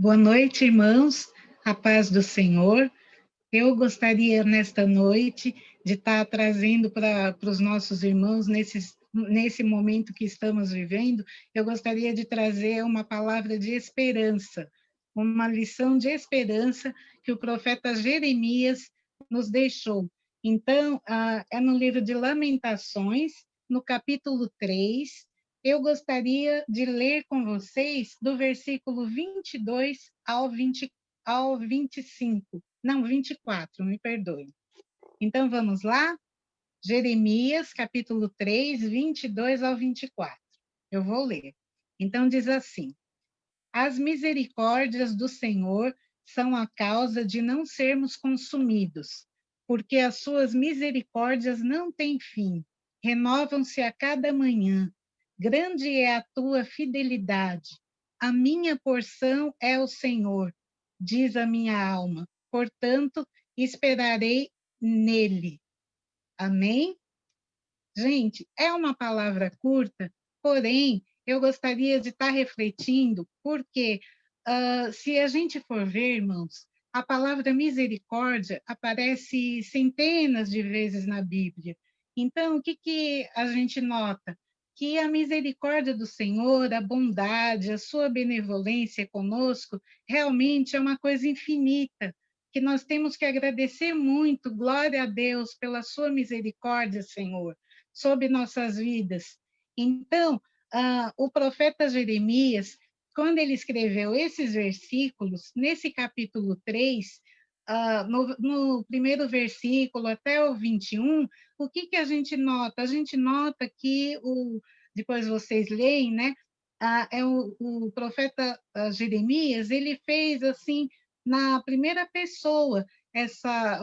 Boa noite, irmãos. A paz do Senhor. Eu gostaria, nesta noite, de estar trazendo para os nossos irmãos, nesse momento que estamos vivendo, eu gostaria de trazer uma palavra de esperança, uma lição de esperança que o profeta Jeremias nos deixou. Então, é no livro de Lamentações, no capítulo 3. Eu gostaria de ler com vocês do versículo 22 ao 25. Não, 24, me perdoe. Então, vamos lá? Jeremias, capítulo 3, 22 ao 24. Eu vou ler. Então, diz assim: As misericórdias do Senhor são a causa de não sermos consumidos, porque as suas misericórdias não têm fim, renovam-se a cada manhã. Grande é a tua fidelidade. A minha porção é o Senhor, diz a minha alma. Portanto, esperarei nele. Amém? Gente, é uma palavra curta, porém, eu gostaria de estar refletindo, porque se a gente for ver, irmãos, a palavra misericórdia aparece centenas de vezes na Bíblia. Então, o que a gente nota? Que a misericórdia do Senhor, a bondade, a sua benevolência conosco, realmente é uma coisa infinita, que nós temos que agradecer muito, glória a Deus, pela sua misericórdia, Senhor, sobre nossas vidas. Então, o profeta Jeremias, quando ele escreveu esses versículos, nesse capítulo 3, no primeiro versículo até o 21, o que a gente nota? A gente nota que, depois vocês leem, né? O profeta Jeremias, ele fez assim, na primeira pessoa,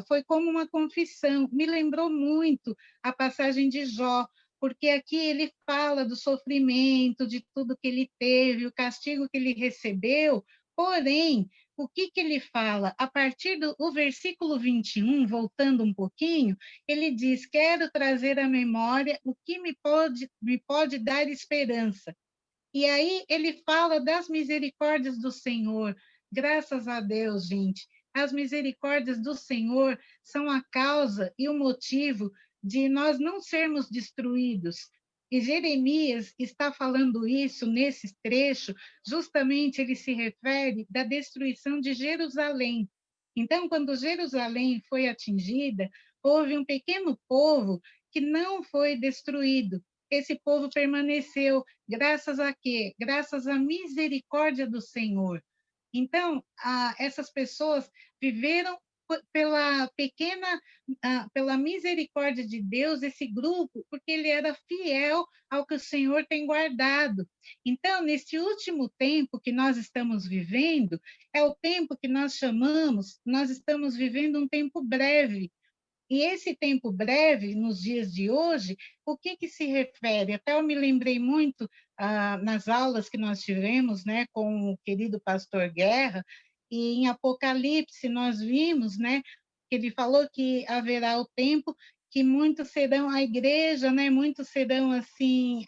foi como uma confissão, me lembrou muito a passagem de Jó, porque aqui ele fala do sofrimento, de tudo que ele teve, o castigo que ele recebeu, porém, o que ele fala? A partir do versículo 21, voltando um pouquinho, ele diz: quero trazer à memória o que me pode dar esperança. E aí ele fala das misericórdias do Senhor. Graças a Deus, gente. As misericórdias do Senhor são a causa e o motivo de nós não sermos destruídos. E Jeremias está falando isso nesse trecho, justamente ele se refere da destruição de Jerusalém. Então, quando Jerusalém foi atingida, houve um pequeno povo que não foi destruído. Esse povo permaneceu, graças a quê? Graças à misericórdia do Senhor. Então, essas pessoas viveram pela misericórdia de Deus, esse grupo, porque ele era fiel ao que o Senhor tem guardado. Então, nesse último tempo que nós estamos vivendo, é o tempo que nós estamos vivendo um tempo breve, e esse tempo breve, nos dias de hoje, o que se refere? Até eu me lembrei muito nas aulas que nós tivemos, né, com o querido pastor Guerra, e em Apocalipse nós vimos, né, que ele falou que haverá o tempo que muitos serão a igreja, né, muitos serão assim,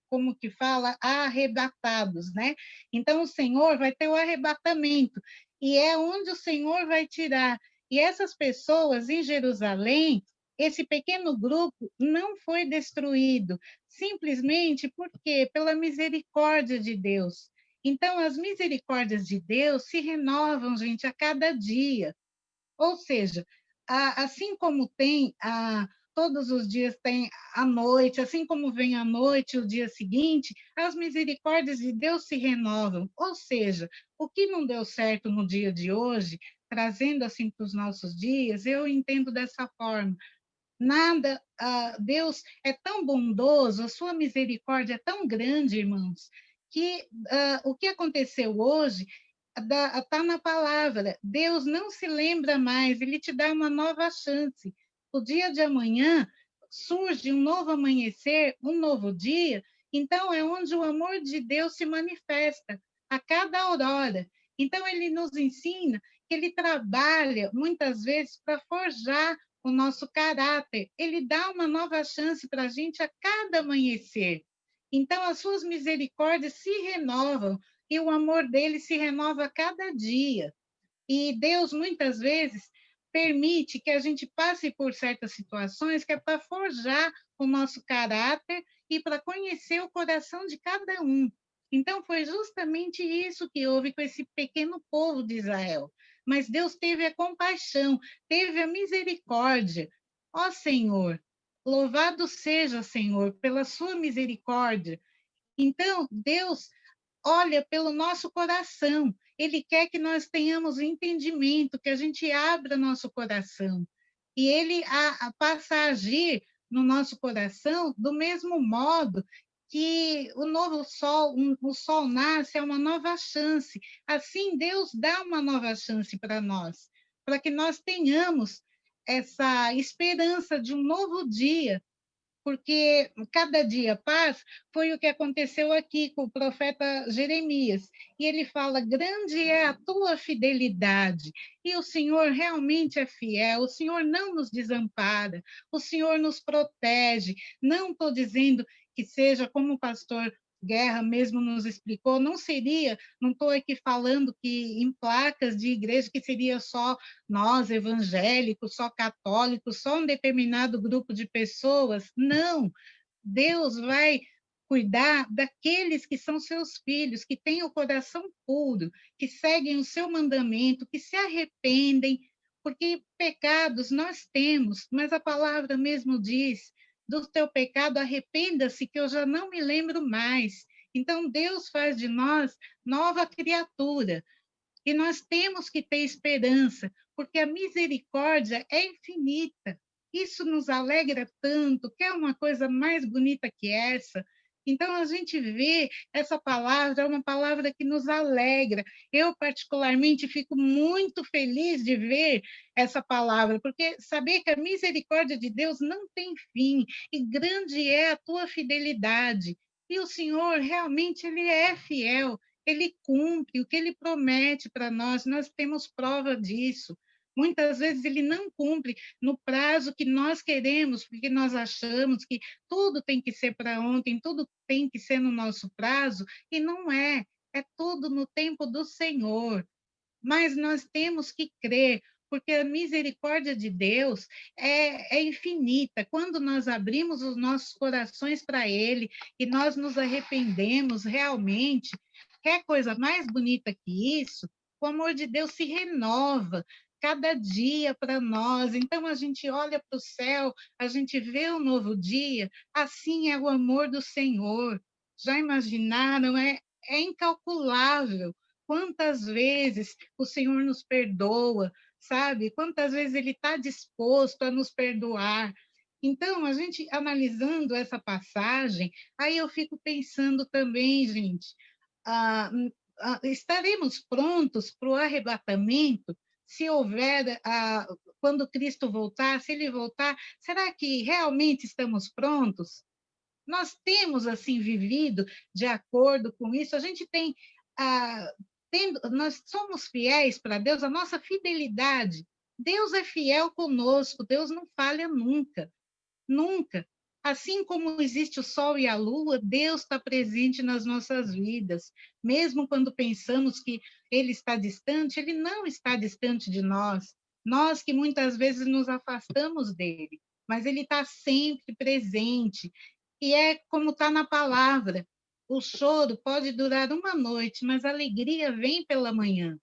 como que fala, arrebatados, né? Então o Senhor vai ter o arrebatamento, e é onde o Senhor vai tirar. E essas pessoas em Jerusalém, esse pequeno grupo não foi destruído, simplesmente porque pela misericórdia de Deus. Então, as misericórdias de Deus se renovam, gente, a cada dia. Ou seja, assim como tem todos os dias tem a noite, assim como vem a noite o dia seguinte, as misericórdias de Deus se renovam. Ou seja, o que não deu certo no dia de hoje, trazendo assim para os nossos dias, eu entendo dessa forma. Nada, Deus é tão bondoso, a sua misericórdia é tão grande, irmãos, que o que aconteceu hoje está na palavra. Deus não se lembra mais, ele te dá uma nova chance. O dia de amanhã surge um novo amanhecer, um novo dia, então é onde o amor de Deus se manifesta a cada aurora. Então ele nos ensina que ele trabalha muitas vezes para forjar o nosso caráter. Ele dá uma nova chance para a gente a cada amanhecer. Então, as suas misericórdias se renovam. e o amor dele se renova a cada dia. E Deus, muitas vezes, permite que a gente passe por certas situações que é para forjar o nosso caráter e para conhecer o coração de cada um. Então, foi justamente isso que houve com esse pequeno povo de Israel. Mas Deus teve a compaixão, teve a misericórdia. Ó Senhor, louvado seja, Senhor, pela sua misericórdia. Então, Deus olha pelo nosso coração. Ele quer que nós tenhamos entendimento, que a gente abra nosso coração. E ele passa a agir no nosso coração do mesmo modo que o novo sol, o sol nasce, é uma nova chance. Assim, Deus dá uma nova chance para nós, para que nós tenhamos essa esperança de um novo dia, porque cada dia paz foi o que aconteceu aqui com o profeta Jeremias. E ele fala: grande é a tua fidelidade. E o Senhor realmente é fiel, o Senhor não nos desampara, o Senhor nos protege. Não estou dizendo que seja como o pastor Guerra mesmo nos explicou, não seria, não estou aqui falando que em placas de igreja que seria só nós evangélicos, só católicos, só um determinado grupo de pessoas. Não, Deus vai cuidar daqueles que são seus filhos, que têm o coração puro, que seguem o seu mandamento, que se arrependem, porque pecados nós temos, mas a palavra mesmo diz: do teu pecado arrependa-se, que eu já não me lembro mais. Então, Deus faz de nós nova criatura. E nós temos que ter esperança, porque a misericórdia é infinita. Isso nos alegra tanto, que é uma coisa mais bonita que essa. Então, a gente vê essa palavra, é uma palavra que nos alegra. Eu, particularmente, fico muito feliz de ver essa palavra, porque saber que a misericórdia de Deus não tem fim, e grande é a tua fidelidade. E o Senhor, realmente, Ele é fiel. Ele cumpre o que ele promete para nós temos prova disso. Muitas vezes ele não cumpre no prazo que nós queremos, porque nós achamos que tudo tem que ser para ontem, tudo tem que ser no nosso prazo, e não é. É tudo no tempo do Senhor. Mas nós temos que crer, porque a misericórdia de Deus é infinita. Quando nós abrimos os nossos corações para Ele e nós nos arrependemos realmente, quer coisa mais bonita que isso? O amor de Deus se renova cada dia para nós. Então a gente olha para o céu, a gente vê um novo dia, assim é o amor do Senhor. Já imaginaram? É incalculável quantas vezes o Senhor nos perdoa, sabe? Quantas vezes Ele está disposto a nos perdoar. Então, a gente analisando essa passagem, aí eu fico pensando também, gente, estaremos prontos para o arrebatamento? Se houver, quando Cristo voltar, se Ele voltar, será que realmente estamos prontos? Nós temos assim vivido de acordo com isso. A gente tem, nós somos fiéis para Deus, a nossa fidelidade. Deus é fiel conosco, Deus não falha nunca, nunca. Assim como existe o sol e a lua, Deus está presente nas nossas vidas. Mesmo quando pensamos que Ele está distante, Ele não está distante de nós. Nós que muitas vezes nos afastamos dele, mas Ele está sempre presente. E é como está na palavra: o choro pode durar uma noite, mas a alegria vem pela manhã.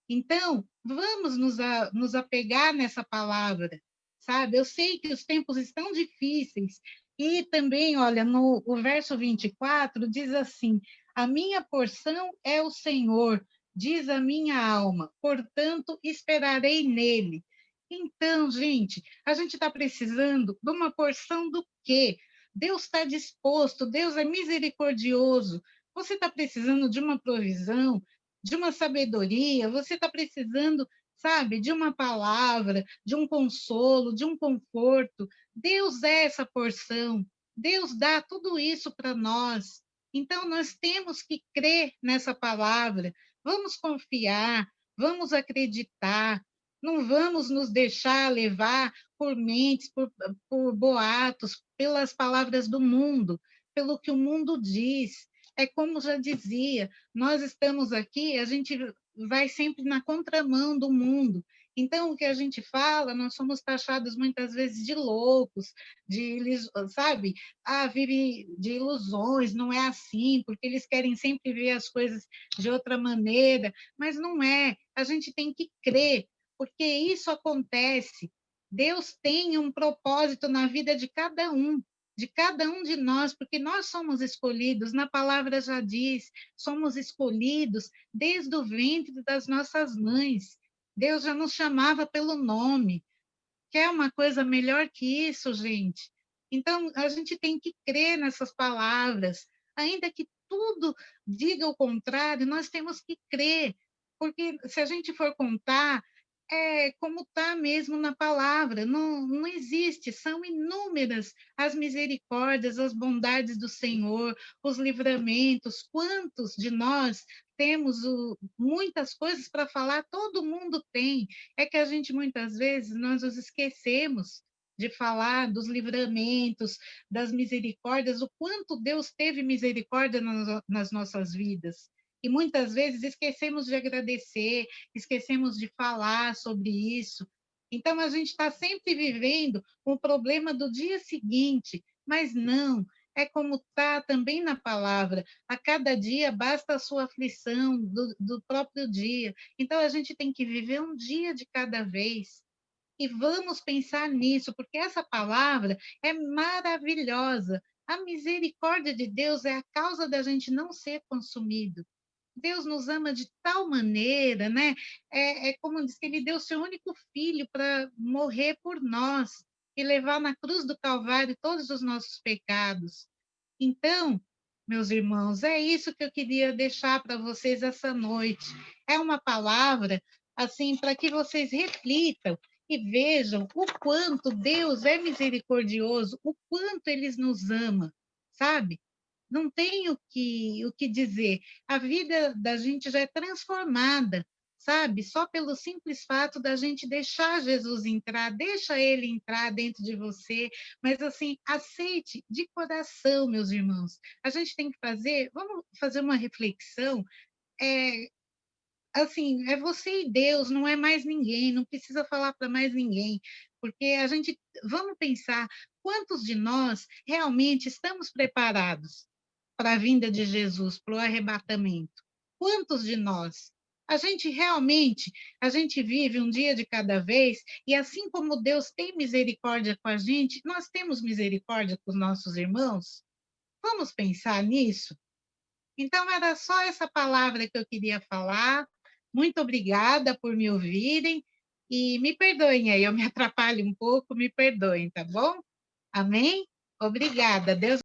Então, vamos nos apegar nessa palavra, sabe? Eu sei que os tempos estão difíceis, e também, olha, no o verso 24 diz assim: a minha porção é o Senhor, diz a minha alma, portanto esperarei nele. Então, gente, a gente está precisando de uma porção do quê? Deus está disposto, Deus é misericordioso. Você está precisando de uma provisão, de uma sabedoria, você está precisando, sabe, de uma palavra, de um consolo, de um conforto. Deus é essa porção, Deus dá tudo isso para nós. Então, nós temos que crer nessa palavra, vamos confiar, vamos acreditar, não vamos nos deixar levar por mentes, por boatos, pelas palavras do mundo, pelo que o mundo diz. é como já dizia, nós estamos aqui, a gente vai sempre na contramão do mundo. Então, o que a gente fala, nós somos taxados muitas vezes de loucos, sabe? Ah, vive de ilusões, não é assim, porque eles querem sempre ver as coisas de outra maneira, mas não é. A gente tem que crer, porque isso acontece. Deus tem um propósito na vida de cada um de nós, porque nós somos escolhidos, na palavra já diz, somos escolhidos desde o ventre das nossas mães. Deus já nos chamava pelo nome. Quer uma coisa melhor que isso, gente? Então, a gente tem que crer nessas palavras, ainda que tudo diga o contrário, nós temos que crer, porque se a gente for contar, é como está mesmo na palavra, não existe, são inúmeras as misericórdias, as bondades do Senhor, os livramentos, quantos de nós temos muitas coisas para falar, todo mundo tem, é que a gente muitas vezes nós nos esquecemos de falar dos livramentos, das misericórdias, o quanto Deus teve misericórdia nas nossas vidas. E muitas vezes esquecemos de agradecer, esquecemos de falar sobre isso. Então a gente está sempre vivendo o problema do dia seguinte, mas não, é como está também na palavra, a cada dia basta a sua aflição do próprio dia. Então, a gente tem que viver um dia de cada vez. E vamos pensar nisso, porque essa palavra é maravilhosa. A misericórdia de Deus é a causa da gente não ser consumido. Deus nos ama de tal maneira, né? É como diz que ele deu seu único filho para morrer por nós e levar na cruz do Calvário todos os nossos pecados. Então, meus irmãos, é isso que eu queria deixar para vocês essa noite. É uma palavra assim para que vocês reflitam e vejam o quanto Deus é misericordioso, o quanto ele nos ama, sabe? Não tem o que dizer. A vida da gente já é transformada, sabe? Só pelo simples fato da gente deixar Jesus entrar, deixa ele entrar dentro de você, mas assim, aceite de coração, meus irmãos. A gente tem que vamos fazer uma reflexão, é, assim, é você e Deus, não é mais ninguém, não precisa falar para mais ninguém, porque vamos pensar, quantos de nós realmente estamos preparados para a vinda de Jesus, para o arrebatamento? Quantos de nós? A gente vive um dia de cada vez, e assim como Deus tem misericórdia com a gente, nós temos misericórdia com os nossos irmãos? Vamos pensar nisso? Então, era só essa palavra que eu queria falar. Muito obrigada por me ouvirem e me perdoem aí, eu me atrapalho um pouco, me perdoem, tá bom? Amém? Obrigada. Deus